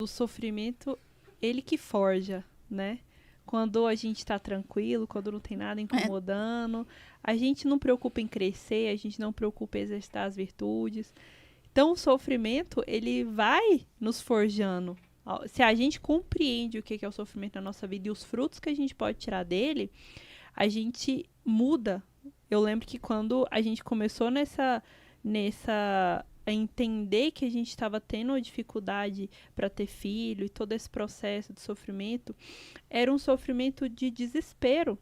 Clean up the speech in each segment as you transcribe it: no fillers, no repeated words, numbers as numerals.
o sofrimento, ele que forja, né? Quando a gente tá tranquilo, quando não tem nada incomodando, a gente não preocupa em crescer, a gente não preocupa em exercitar as virtudes. Então, o sofrimento, ele vai nos forjando. Se a gente compreende o que é o sofrimento na nossa vida e os frutos que a gente pode tirar dele, a gente muda. Eu lembro que quando a gente começou a entender que a gente estava tendo uma dificuldade para ter filho e todo esse processo de sofrimento, era um sofrimento de desespero.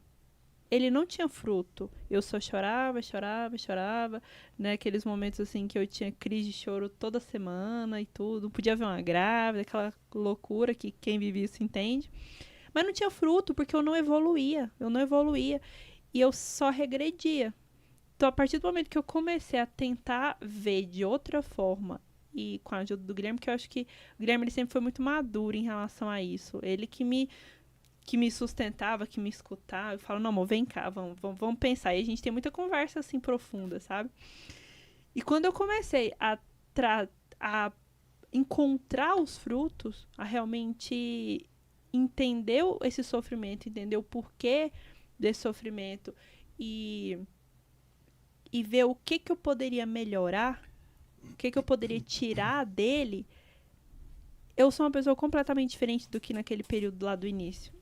Ele não tinha fruto. Eu só chorava, chorava, chorava, né? Aqueles momentos assim que eu tinha crise de choro toda semana e tudo. Não podia ver uma grávida, aquela loucura que quem vive isso entende. Mas não tinha fruto porque eu não evoluía. Eu não evoluía. E eu só regredia. Então, a partir do momento que eu comecei a tentar ver de outra forma, e com a ajuda do Guilherme, que eu acho que o Guilherme ele sempre foi muito maduro em relação a isso. Ele que me sustentava, que me escutava. Eu falo, não, amor, vem cá, vamos pensar. E a gente tem muita conversa assim profunda, sabe? E quando eu comecei a encontrar os frutos, a realmente entender esse sofrimento, entender o porquê desse sofrimento e ver o que eu poderia melhorar, o que eu poderia tirar dele, eu sou uma pessoa completamente diferente do que naquele período lá do início.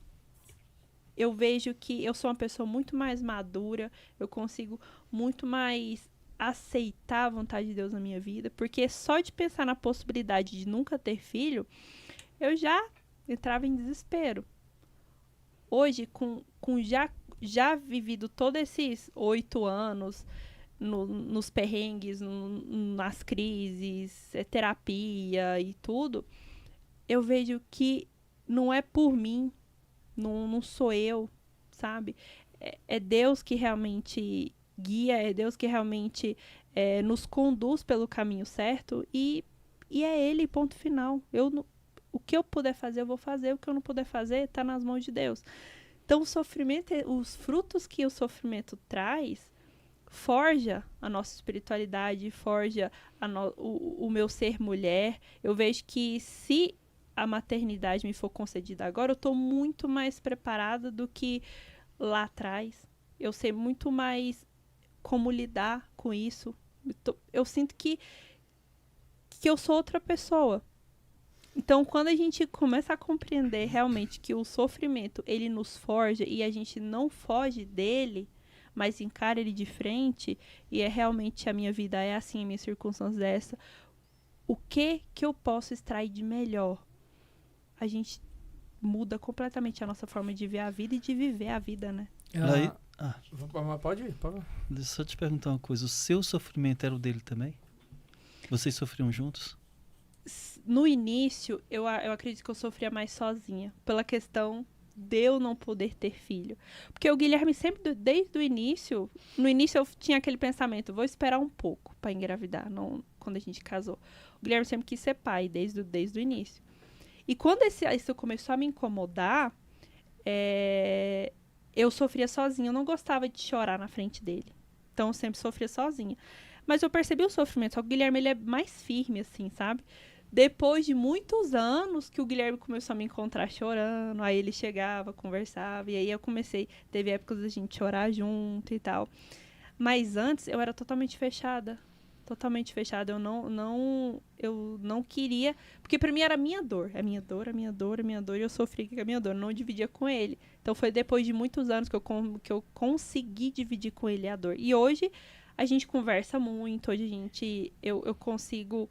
Eu vejo que eu sou uma pessoa muito mais madura, eu consigo muito mais aceitar a vontade de Deus na minha vida, porque só de pensar na possibilidade de nunca ter filho, eu já entrava em desespero. Hoje, com já vivido todos esses 8 anos nos perrengues, nas crises, terapia e tudo, eu vejo que não é por mim, não sou eu, sabe? É Deus que realmente guia, é Deus que realmente nos conduz pelo caminho certo e é Ele, ponto final. O que eu puder fazer, eu vou fazer. O que eu não puder fazer, está nas mãos de Deus. Então, o sofrimento, os frutos que o sofrimento traz, forja a nossa espiritualidade, forja o meu ser mulher. Eu vejo que se a maternidade me for concedida agora, eu estou muito mais preparada do que lá atrás. Eu sei muito mais como lidar com isso. Eu sinto que eu sou outra pessoa. Então, quando a gente começa a compreender realmente que o sofrimento, ele nos forja e a gente não foge dele, mas encara ele de frente, e é realmente a minha vida é assim, a minha circunstância é essa, o que eu posso extrair de melhor? A gente muda completamente a nossa forma de ver a vida e de viver a vida, né? Pode ir, pode ir. Deixa eu te perguntar uma coisa. O seu sofrimento era o dele também? Vocês sofriam juntos? No início, eu acredito que eu sofria mais sozinha, pela questão de eu não poder ter filho. Porque o Guilherme sempre, desde o início, no início eu tinha aquele pensamento, vou esperar um pouco para engravidar, não, quando a gente casou. O Guilherme sempre quis ser pai, desde o início. E quando isso começou a me incomodar, eu sofria sozinha, eu não gostava de chorar na frente dele. Então eu sempre sofria sozinha. Mas eu percebi o sofrimento, só que o Guilherme ele é mais firme, assim, sabe? Depois de muitos anos que o Guilherme começou a me encontrar chorando, aí ele chegava, conversava, e aí eu comecei, teve épocas da gente chorar junto e tal. Mas antes eu era totalmente fechada, eu não queria, porque pra mim era a minha dor, a minha dor, e eu sofria com a minha dor, eu não dividia com ele. Então foi depois de muitos anos que eu consegui dividir com ele a dor. E hoje a gente conversa muito, hoje eu consigo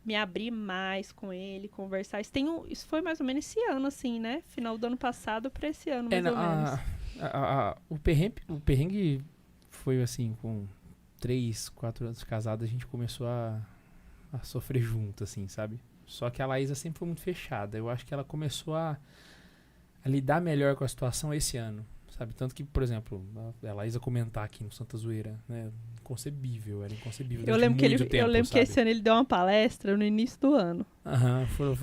me abrir mais com ele, conversar. Isso foi mais ou menos esse ano, assim, né? Final do ano passado pra esse ano, mais ou menos. O perrengue foi assim, com 3, 4 anos de casado, a gente começou a sofrer junto, assim, sabe? Só que a Laísa sempre foi muito fechada. Eu acho que ela começou a lidar melhor com a situação esse ano, sabe? Tanto que, por exemplo, a Laísa comentar aqui no Santa Zoeira, né? Era inconcebível. Eu lembro que esse ano ele deu uma palestra no início do ano.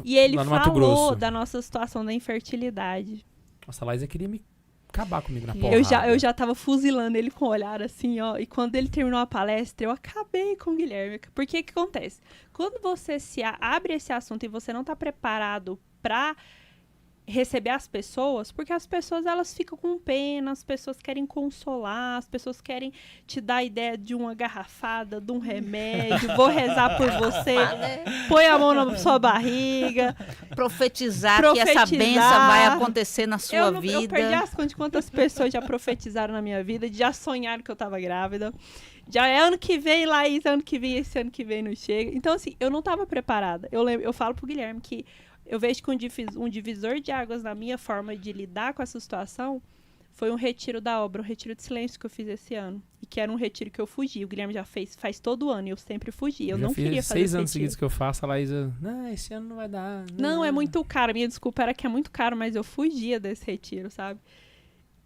E ele falou da nossa situação da infertilidade. Nossa, a Laísa queria me acabar comigo na porrada. Eu já tava fuzilando ele com o olhar assim, ó. E quando ele terminou a palestra, eu acabei com o Guilherme. Porque o que acontece? Quando você abre esse assunto e você não tá preparado pra receber as pessoas, porque as pessoas elas ficam com pena, as pessoas querem consolar, as pessoas querem te dar a ideia de uma garrafada, de um remédio, vou rezar por você, põe a mão na sua barriga. Profetizar que essa bênção vai acontecer na sua vida. Eu perdi as contas de quantas pessoas já profetizaram na minha vida, já sonharam que eu tava grávida. Já é ano que vem, Laís, ano que vem, esse ano que vem não chega. Então, assim, eu não tava preparada. Eu falo pro Guilherme que eu vejo que um divisor de águas na minha forma de lidar com essa situação foi um retiro da obra, um retiro de silêncio que eu fiz esse ano. E que era um retiro que eu fugi. O Guilherme já faz todo ano e eu sempre fugi. Eu não queria fazer 6 anos seguidos que eu faço, a Laísa, esse ano não vai dar. Não, é muito caro. Minha desculpa era que é muito caro, mas eu fugia desse retiro, sabe?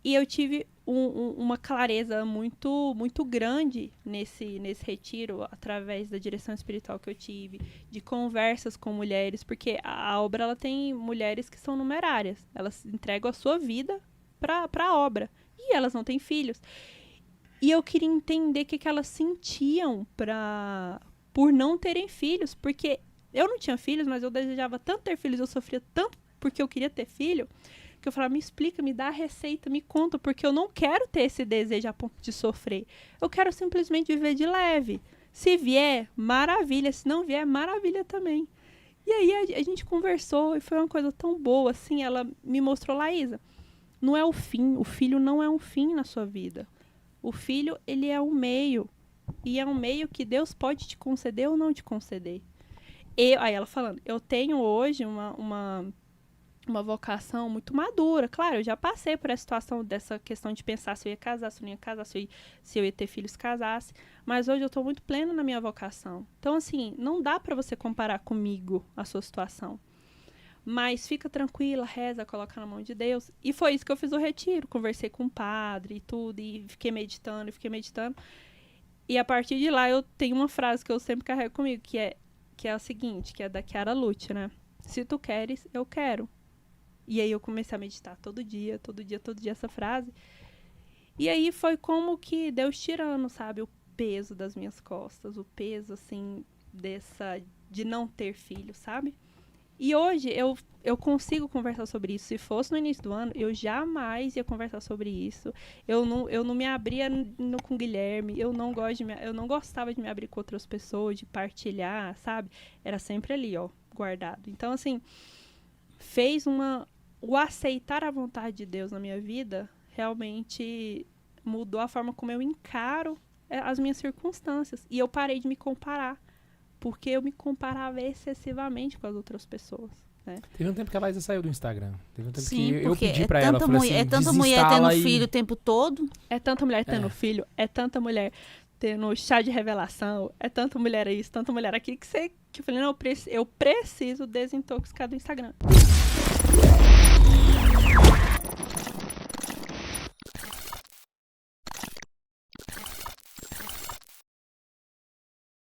E eu tive uma clareza muito, muito grande nesse retiro, através da direção espiritual que eu tive, de conversas com mulheres, porque a obra ela tem mulheres que são numerárias. Elas entregam a sua vida para a obra. E elas não têm filhos. E eu queria entender o que elas sentiam por não terem filhos. Porque eu não tinha filhos, mas eu desejava tanto ter filhos, eu sofria tanto porque eu queria ter filho, que eu falava, me explica, me dá a receita, me conta, porque eu não quero ter esse desejo a ponto de sofrer. Eu quero simplesmente viver de leve. Se vier, maravilha. Se não vier, maravilha também. E aí a gente conversou e foi uma coisa tão boa, assim, ela me mostrou, Laísa, não é o fim, o filho não é um fim na sua vida. O filho, ele é um meio, e é um meio que Deus pode te conceder ou não te conceder. Aí ela falando, eu tenho hoje uma vocação muito madura. Claro, eu já passei por essa situação dessa questão de pensar se eu ia casar, se eu não ia casar, se eu ia ter filhos, casasse. Mas hoje eu estou muito plena na minha vocação. Então, assim, não dá para você comparar comigo a sua situação. Mas fica tranquila, reza, coloca na mão de Deus. E foi isso que eu fiz o retiro. Conversei com o padre e tudo, e fiquei meditando. E a partir de lá, eu tenho uma frase que eu sempre carrego comigo, que é a seguinte, que é da Chiara Lute, né? Se tu queres, eu quero. E aí eu comecei a meditar todo dia essa frase. E aí foi como que Deus tirando, sabe, o peso das minhas costas, o peso, assim, de não ter filho, sabe? E hoje eu consigo conversar sobre isso. Se fosse no início do ano, eu jamais ia conversar sobre isso. Eu não me abria com o Guilherme, eu não gostava de me abrir com outras pessoas, de partilhar, sabe? Era sempre ali, ó, guardado. Então, assim, o aceitar a vontade de Deus na minha vida realmente mudou a forma como eu encaro as minhas circunstâncias. E eu parei de me comparar, porque eu me comparava excessivamente com as outras pessoas, né? Teve um tempo que a Laísa saiu do Instagram. Teve um tempo Sim, que eu pedi pra ela, falei assim, é tanta mulher tendo filho o tempo todo. É tanta mulher tendo filho, é tanta mulher tendo chá de revelação, é tanta mulher isso, tanta mulher aqui, que eu falei, não, eu preciso desintoxicar do Instagram.